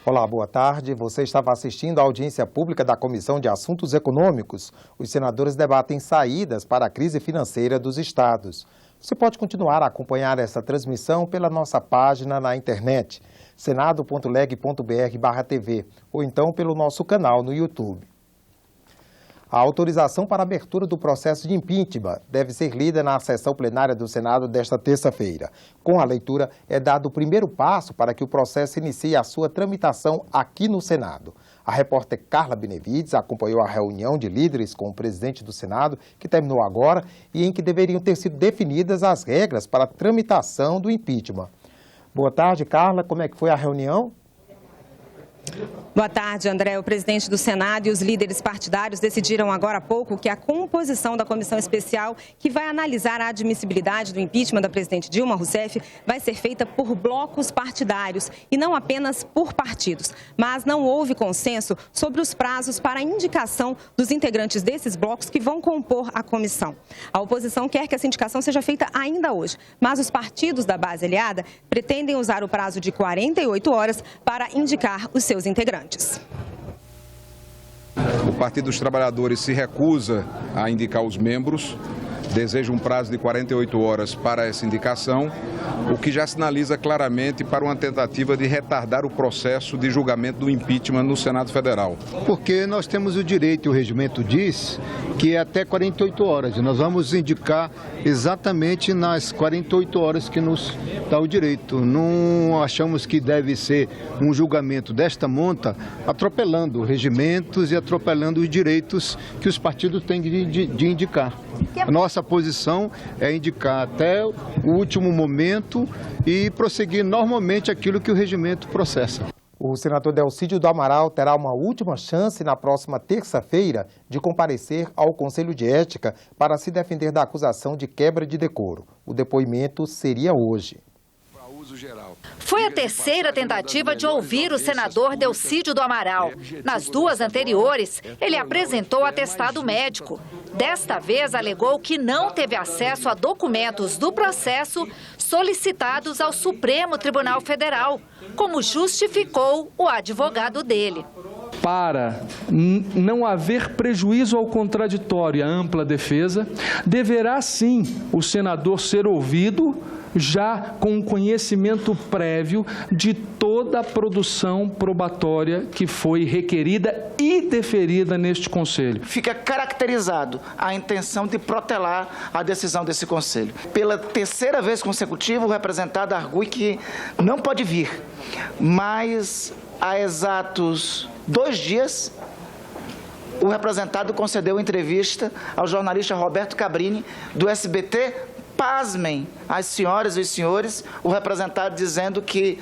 Olá, boa tarde. Você estava assistindo à audiência pública da Comissão de Assuntos Econômicos. Os senadores debatem saídas para a crise financeira dos estados. Você pode continuar a acompanhar essa transmissão pela nossa página na internet, senado.leg.br/tv, ou então pelo nosso canal no YouTube. A autorização para a abertura do processo de impeachment deve ser lida na sessão plenária do Senado desta terça-feira. Com a leitura, é dado o primeiro passo para que o processo inicie a sua tramitação aqui no Senado. A repórter Carla Benevides acompanhou a reunião de líderes com o presidente do Senado, que terminou agora, e em que deveriam ter sido definidas as regras para a tramitação do impeachment. Boa tarde, Carla. Como é que foi a reunião? Boa tarde, André. O presidente do Senado e os líderes partidários decidiram agora há pouco que a composição da comissão especial que vai analisar a admissibilidade do impeachment da presidente Dilma Rousseff vai ser feita por blocos partidários e não apenas por partidos. Mas não houve consenso sobre os prazos para a indicação dos integrantes desses blocos que vão compor a comissão. A oposição quer que essa indicação seja feita ainda hoje, mas os partidos da base aliada pretendem usar o prazo de 48 horas para indicar os seus integrantes. O Partido dos Trabalhadores se recusa a indicar os membros, deseja um prazo de 48 horas para essa indicação, o que já sinaliza claramente para uma tentativa de retardar o processo de julgamento do impeachment no Senado Federal. Porque nós temos o direito, e o regimento diz que é até 48 horas, e nós vamos indicar exatamente nas 48 horas que nos dá o direito. Não achamos que deve ser um julgamento desta monta atropelando regimentos e atropelando os direitos que os partidos têm de indicar. A nossa posição é indicar até o último momento e prosseguir normalmente aquilo que o regimento processa. O senador Delcídio do Amaral terá uma última chance na próxima terça-feira de comparecer ao Conselho de Ética para se defender da acusação de quebra de decoro. O depoimento seria hoje. Foi a terceira tentativa de ouvir o senador Delcídio do Amaral. Nas duas anteriores, ele apresentou atestado médico. Desta vez, alegou que não teve acesso a documentos do processo solicitados ao Supremo Tribunal Federal, como justificou o advogado dele. Para não haver prejuízo ao contraditório e à ampla defesa, deverá sim o senador ser ouvido já com conhecimento prévio de toda a produção probatória que foi requerida e deferida neste Conselho. Fica caracterizado a intenção de protelar a decisão desse Conselho. Pela terceira vez consecutiva, o representado argue que não pode vir, mas há exatos 2 dias, o representado concedeu entrevista ao jornalista Roberto Cabrini, do SBT. Pasmem as senhoras e os senhores, o representado dizendo que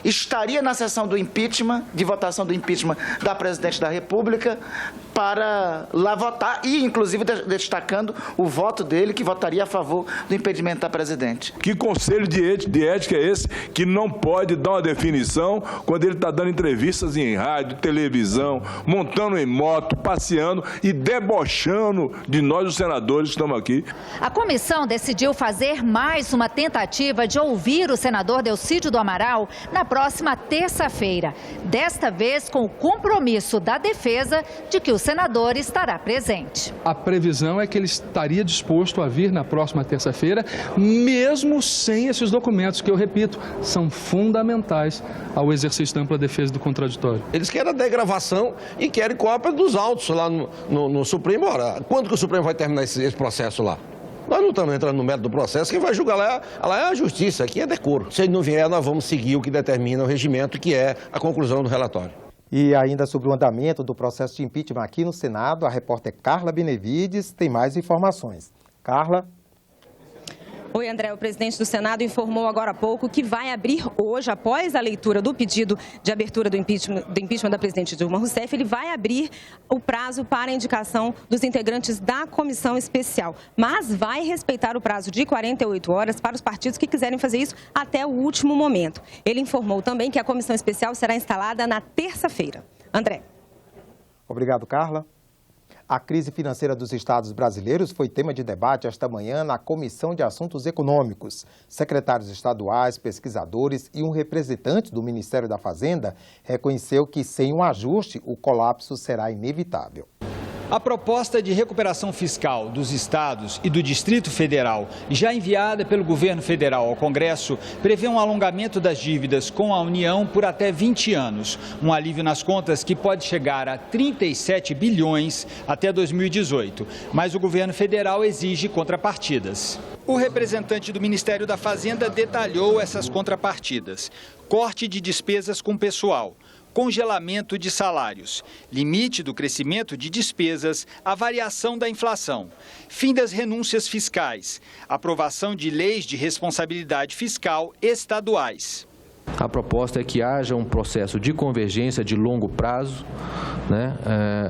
estaria na sessão do impeachment, de votação do impeachment da presidente da República, para lá votar e, inclusive, destacando o voto dele, que votaria a favor do impedimento da presidente. Que conselho de ética é esse que não pode dar uma definição quando ele está dando entrevistas em rádio, televisão, montando em moto, passeando e debochando de nós, os senadores que estamos aqui? A comissão decidiu fazer mais uma tentativa de ouvir o senador Delcídio do Amaral na próxima terça-feira. Desta vez com o compromisso da defesa de que o senador estará presente. A previsão é que ele estaria disposto a vir na próxima terça-feira, mesmo sem esses documentos, que eu repito, são fundamentais ao exercício da ampla defesa do contraditório. Eles querem a degravação e querem cópia dos autos lá no Supremo. Ora, quando que o Supremo vai terminar esse processo lá? Nós não estamos entrando no mérito do processo, quem vai julgar lá é a justiça, aqui é decoro. Se ele não vier, nós vamos seguir o que determina o regimento, que é a conclusão do relatório. E ainda sobre o andamento do processo de impeachment aqui no Senado, a repórter Carla Benevides tem mais informações. Carla? Oi, André. O presidente do Senado informou agora há pouco que vai abrir hoje, após a leitura do pedido de abertura do impeachment da presidente Dilma Rousseff, ele vai abrir o prazo para a indicação dos integrantes da comissão especial. Mas vai respeitar o prazo de 48 horas para os partidos que quiserem fazer isso até o último momento. Ele informou também que a comissão especial será instalada na terça-feira. André. Obrigado, Carla. A crise financeira dos estados brasileiros foi tema de debate esta manhã na Comissão de Assuntos Econômicos. Secretários estaduais, pesquisadores e um representante do Ministério da Fazenda reconheceu que, sem um ajuste, o colapso será inevitável. A proposta de recuperação fiscal dos estados e do Distrito Federal, já enviada pelo governo federal ao Congresso, prevê um alongamento das dívidas com a União por até 20 anos. Um alívio nas contas que pode chegar a 37 bilhões até 2018. Mas o governo federal exige contrapartidas. O representante do Ministério da Fazenda detalhou essas contrapartidas. Corte de despesas com pessoal. Congelamento de salários, limite do crescimento de despesas, a variação da inflação, fim das renúncias fiscais, aprovação de leis de responsabilidade fiscal estaduais. A proposta é que haja um processo de convergência de longo prazo,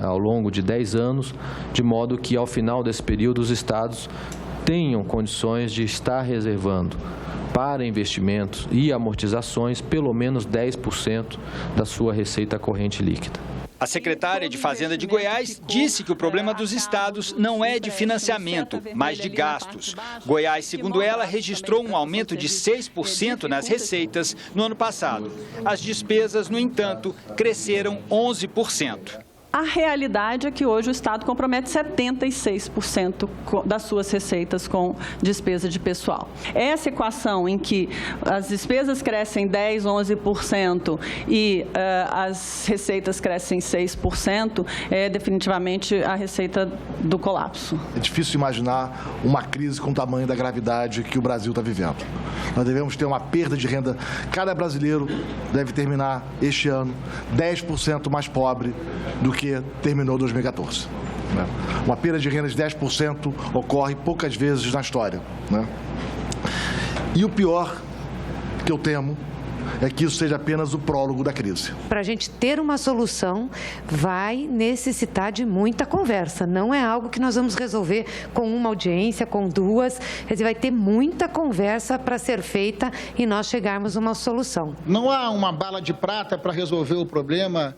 ao longo de 10 anos, de modo que ao final desse período os estados tenham condições de estar reservando para investimentos e amortizações pelo menos 10% da sua receita corrente líquida. A secretária de Fazenda de Goiás disse que o problema dos estados não é de financiamento, mas de gastos. Goiás, segundo ela, registrou um aumento de 6% nas receitas no ano passado. As despesas, no entanto, cresceram 11%. A realidade é que hoje o Estado compromete 76% das suas receitas com despesa de pessoal. Essa equação em que as despesas crescem 10%, 11% e as receitas crescem 6% é definitivamente a receita do colapso. É difícil imaginar uma crise com o tamanho da gravidade que o Brasil está vivendo. Nós devemos ter uma perda de renda. Cada brasileiro deve terminar este ano 10% mais pobre do que terminou 2014. Uma perda de renda de 10% ocorre poucas vezes na história. E o pior que eu temo é que isso seja apenas o prólogo da crise. Para a gente ter uma solução, vai necessitar de muita conversa. Não é algo que nós vamos resolver com uma audiência, com duas. Quer dizer, vai ter muita conversa para ser feita e nós chegarmos a uma solução. Não há uma bala de prata para resolver o problema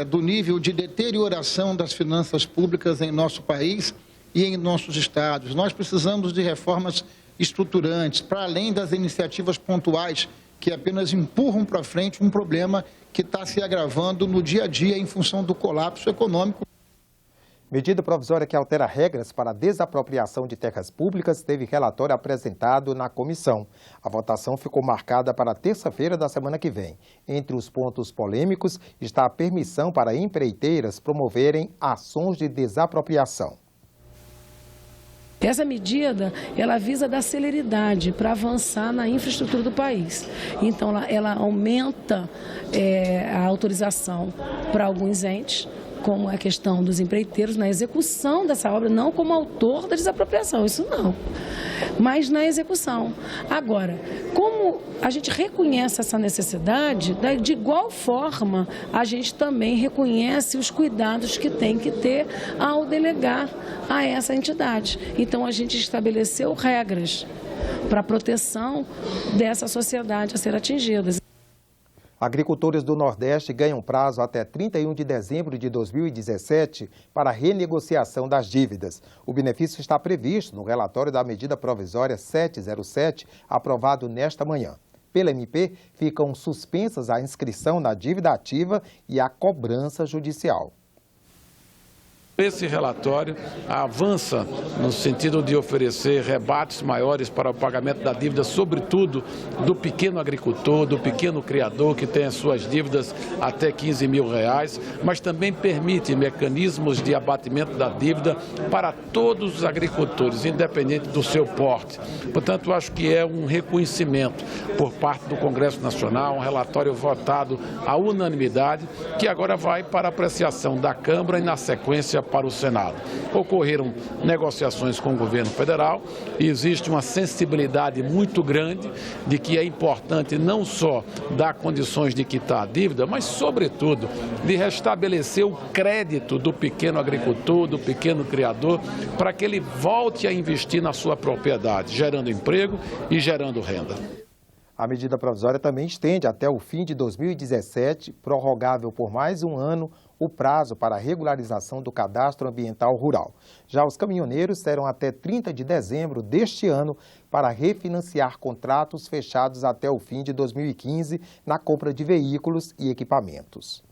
do nível de deterioração das finanças públicas em nosso país e em nossos estados. Nós precisamos de reformas estruturantes, para além das iniciativas pontuais que apenas empurram para frente um problema que está se agravando no dia a dia em função do colapso econômico. Medida provisória que altera regras para a desapropriação de terras públicas teve relatório apresentado na comissão. A votação ficou marcada para terça-feira da semana que vem. Entre os pontos polêmicos está a permissão para empreiteiras promoverem ações de desapropriação. Essa medida, ela visa dar celeridade para avançar na infraestrutura do país. Então, ela aumenta a autorização para alguns entes, como a questão dos empreiteiros, na execução dessa obra, não como autor da desapropriação, isso não, mas na execução. Agora, como a gente reconhece essa necessidade, de igual forma, a gente também reconhece os cuidados que tem que ter ao delegar a essa entidade. Então, a gente estabeleceu regras para a proteção dessa sociedade a ser atingida. Agricultores do Nordeste ganham prazo até 31 de dezembro de 2017 para a renegociação das dívidas. O benefício está previsto no relatório da medida provisória 707, aprovado nesta manhã. Pela MP, ficam suspensas a inscrição na dívida ativa e a cobrança judicial. Esse relatório avança no sentido de oferecer rebates maiores para o pagamento da dívida, sobretudo do pequeno agricultor, do pequeno criador que tem as suas dívidas até R$15 mil, mas também permite mecanismos de abatimento da dívida para todos os agricultores, independente do seu porte. Portanto, acho que é um reconhecimento por parte do Congresso Nacional, um relatório votado à unanimidade, que agora vai para apreciação da Câmara e, na sequência, para o Senado. Ocorreram negociações com o governo federal e existe uma sensibilidade muito grande de que é importante não só dar condições de quitar a dívida, mas, sobretudo, de restabelecer o crédito do pequeno agricultor, do pequeno criador, para que ele volte a investir na sua propriedade, gerando emprego e gerando renda. A medida provisória também estende até o fim de 2017, prorrogável por mais um ano, o prazo para a regularização do cadastro ambiental rural. Já os caminhoneiros terão até 30 de dezembro deste ano para refinanciar contratos fechados até o fim de 2015 na compra de veículos e equipamentos.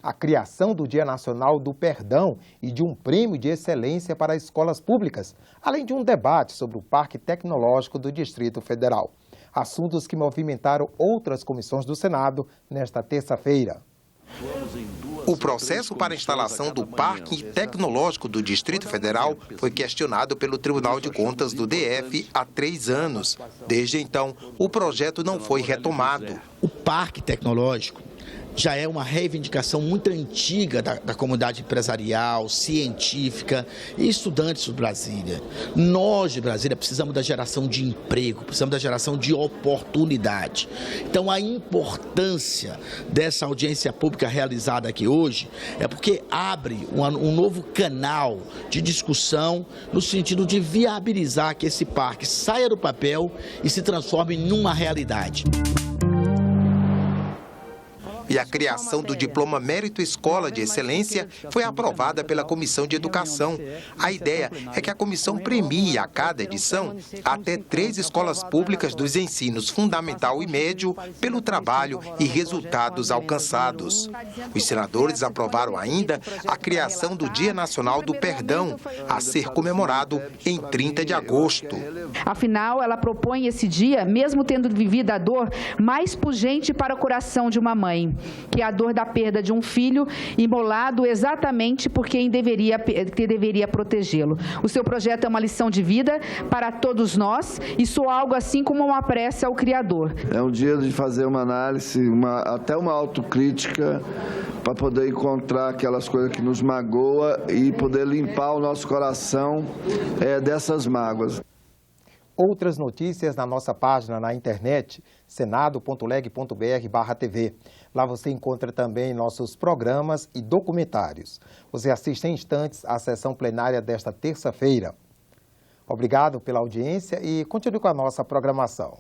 A criação do Dia Nacional do Perdão e de um prêmio de excelência para escolas públicas, além de um debate sobre o Parque Tecnológico do Distrito Federal. Assuntos que movimentaram outras comissões do Senado nesta terça-feira. O processo para a instalação do Parque Tecnológico do Distrito Federal foi questionado pelo Tribunal de Contas do DF há 3 anos. Desde então, o projeto não foi retomado. O Parque Tecnológico já é uma reivindicação muito antiga da comunidade empresarial, científica e estudantes de Brasília. Nós, de Brasília, precisamos da geração de emprego, precisamos da geração de oportunidade. Então, a importância dessa audiência pública realizada aqui hoje é porque abre um novo canal de discussão no sentido de viabilizar que esse parque saia do papel e se transforme numa realidade. E a criação do Diploma Mérito Escola de Excelência foi aprovada pela Comissão de Educação. A ideia é que a comissão premie a cada edição até 3 escolas públicas dos ensinos fundamental e médio pelo trabalho e resultados alcançados. Os senadores aprovaram ainda a criação do Dia Nacional do Perdão, a ser comemorado em 30 de agosto. Afinal, ela propõe esse dia, mesmo tendo vivido a dor mais pungente para o coração de uma mãe, que é a dor da perda de um filho imolado exatamente por quem deveria protegê-lo. O seu projeto é uma lição de vida para todos nós e soa algo assim como uma prece ao Criador. É um dia de fazer uma análise, até uma autocrítica, para poder encontrar aquelas coisas que nos magoam e poder limpar o nosso coração dessas mágoas. Outras notícias na nossa página na internet, senado.leg.br/TV. Lá você encontra também nossos programas e documentários. Você assiste em instantes à sessão plenária desta terça-feira. Obrigado pela audiência e continue com a nossa programação.